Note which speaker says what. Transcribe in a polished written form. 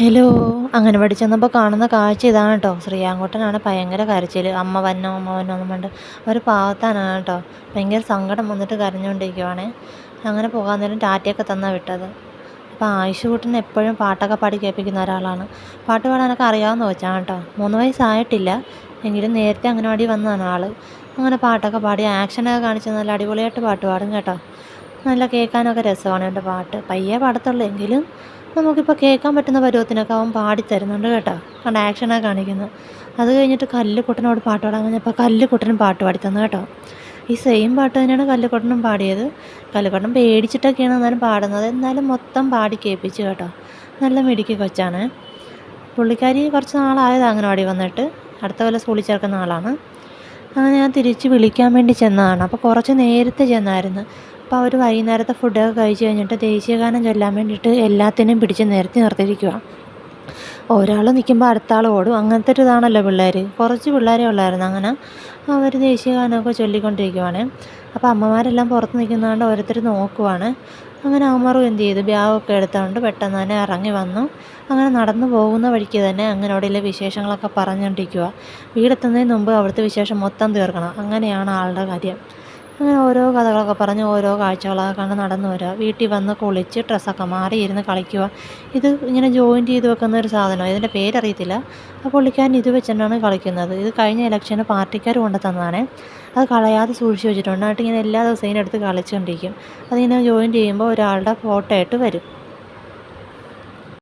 Speaker 1: Hello. Anganwadi ചെന്നപ്പോൾ കാണുന്ന കാഴ്ച ഇതാണ് കേട്ടോ. ശ്രീയാങ്കുട്ടനാണ് ഭയങ്കര കരച്ചിൽ. അമ്മ വന്നോ അമ്മ വന്നോ എന്നും പറഞ്ഞിട്ട് ഒരു പാവത്താനാണ് കേട്ടോ. ഭയങ്കര സങ്കടം വന്നിട്ട് കരഞ്ഞുകൊണ്ടിരിക്കുവാണേ. അങ്ങനെ പോകാൻ നേരം ടാറ്റയൊക്കെ തന്നാണ് വിട്ടത്. അപ്പോൾ ആയിഷൂട്ടൻ എപ്പോഴും പാട്ടൊക്കെ പാടി കേൾപ്പിക്കുന്ന ഒരാളാണ്. പാട്ട് പാടാനൊക്കെ അറിയാവുന്ന കൊച്ചാണ് കേട്ടോ. 3 വയസ്സായിട്ടില്ല, എങ്കിലും നേരത്തെ അംഗനവാടി വന്നതാണ് ആൾ. അങ്ങനെ പാട്ടൊക്കെ പാടി ആക്ഷനൊക്കെ കാണിച്ച് നല്ല അടിപൊളിയായിട്ട് പാട്ട് പാടും കേട്ടോ. നല്ല കേൾക്കാനൊക്കെ രസമാണ് എൻ്റെ പാട്ട്. പയ്യെ പാടത്തുള്ളൂ എങ്കിലും നമുക്കിപ്പോൾ കേൾക്കാൻ പറ്റുന്ന പരുവത്തിനൊക്കെ അവൻ പാടിത്തരുന്നുണ്ട് കേട്ടോ. കണ്ട ആക്ഷനൊക്കെ കാണിക്കുന്നു. അത് കഴിഞ്ഞിട്ട് കല്ലുക്കുട്ടനോട് പാട്ട് പാടാൻ പറഞ്ഞപ്പോൾ കല്ലുക്കുട്ടനും പാട്ട് പാടിത്തന്നു കേട്ടോ. ഈ സെയിം പാട്ട് തന്നെയാണ് കല്ലുക്കുട്ടനും പാടിയത്. കല്ലുക്കുട്ടൻ പേടിച്ചിട്ടൊക്കെയാണ് എന്നാലും പാടുന്നത്, എന്നാലും മൊത്തം പാടി കേൾപ്പിച്ചു കേട്ടോ. നല്ല മിടുക്കി കൊച്ചാണ്. പുള്ളിക്കാരി കുറച്ച് നാളായത് അംഗനവാടി വന്നിട്ട്. അടുത്ത കൊല്ലം സ്കൂളിൽ ചേർക്കുന്ന ആളാണ്. അങ്ങനെ ഞാൻ തിരിച്ച് വിളിക്കാൻ വേണ്ടി ചെന്നതാണ്. അപ്പോൾ കുറച്ച് നേരത്തെ ചെന്നായിരുന്നു. അപ്പോൾ അവർ വൈകുന്നേരത്തെ ഫുഡൊക്കെ കഴിച്ച് കഴിഞ്ഞിട്ട് ദേശീയഗാനം ചൊല്ലാൻ വേണ്ടിയിട്ട് എല്ലാത്തിനെയും പിടിച്ച് നിർത്തിയിരിക്കുക. ഒരാൾ നിൽക്കുമ്പോൾ അടുത്ത ആൾ ഓടും. അങ്ങനത്തെ ഒരു ഇതാണല്ലോ പിള്ളേർ. കുറച്ച് പിള്ളേരേ ഉള്ളായിരുന്നു. അങ്ങനെ അവർ ദേശീയഗാനമൊക്കെ ചൊല്ലിക്കൊണ്ടിരിക്കുവാണ്. അപ്പോൾ അമ്മമാരെല്ലാം പുറത്ത് നിൽക്കുന്നതുകൊണ്ട് ഓരോരുത്തർ നോക്കുവാണ്. അങ്ങനെ അമറും എന്ത് ചെയ്തു, ബാഗൊക്കെ എടുത്തുകൊണ്ട് പെട്ടെന്ന് തന്നെ ഇറങ്ങി വന്നു. അങ്ങനെ നടന്നു പോകുന്ന വഴിക്ക് തന്നെ അങ്ങനോടുള്ള വിശേഷങ്ങളൊക്കെ പറഞ്ഞുകൊണ്ടിരിക്കുക. വീടെത്തുന്നതിന് മുമ്പ് അവിടുത്തെ വിശേഷം മൊത്തം തീർക്കണം, അങ്ങനെയാണ് ആളുടെ കാര്യം. അങ്ങനെ ഓരോ കഥകളൊക്കെ പറഞ്ഞ് ഓരോ കാഴ്ചകളൊക്കെ കണ്ട് നടന്നു വരിക. വീട്ടിൽ വന്ന് കുളിച്ച് ഡ്രസ്സൊക്കെ മാറി ഇരുന്ന് കളിക്കുക. ഇത് ഇങ്ങനെ ജോയിൻറ്റ് ചെയ്ത് വെക്കുന്ന ഒരു സാധനം, ഇതിൻ്റെ പേരറിയത്തില്ല. ആ പുള്ളിക്കാരൻ ഇത് വെച്ചിട്ടാണ് കളിക്കുന്നത്. ഇത് കഴിഞ്ഞ ഇലക്ഷന് പാർട്ടിക്കാർ കൊണ്ടു തന്നതാണ്. അത് കളയാതെ സൂക്ഷിച്ച് വെച്ചിട്ടുണ്ട്. എന്നിട്ട് ഇങ്ങനെ എല്ലാ ദിവസവും ഇതിനെടുത്ത് കളിച്ചുകൊണ്ടിരിക്കും. അതിങ്ങനെ ജോയിൻറ്റ് ചെയ്യുമ്പോൾ ഒരാളുടെ ഫോട്ടോ ആയിട്ട് വരും.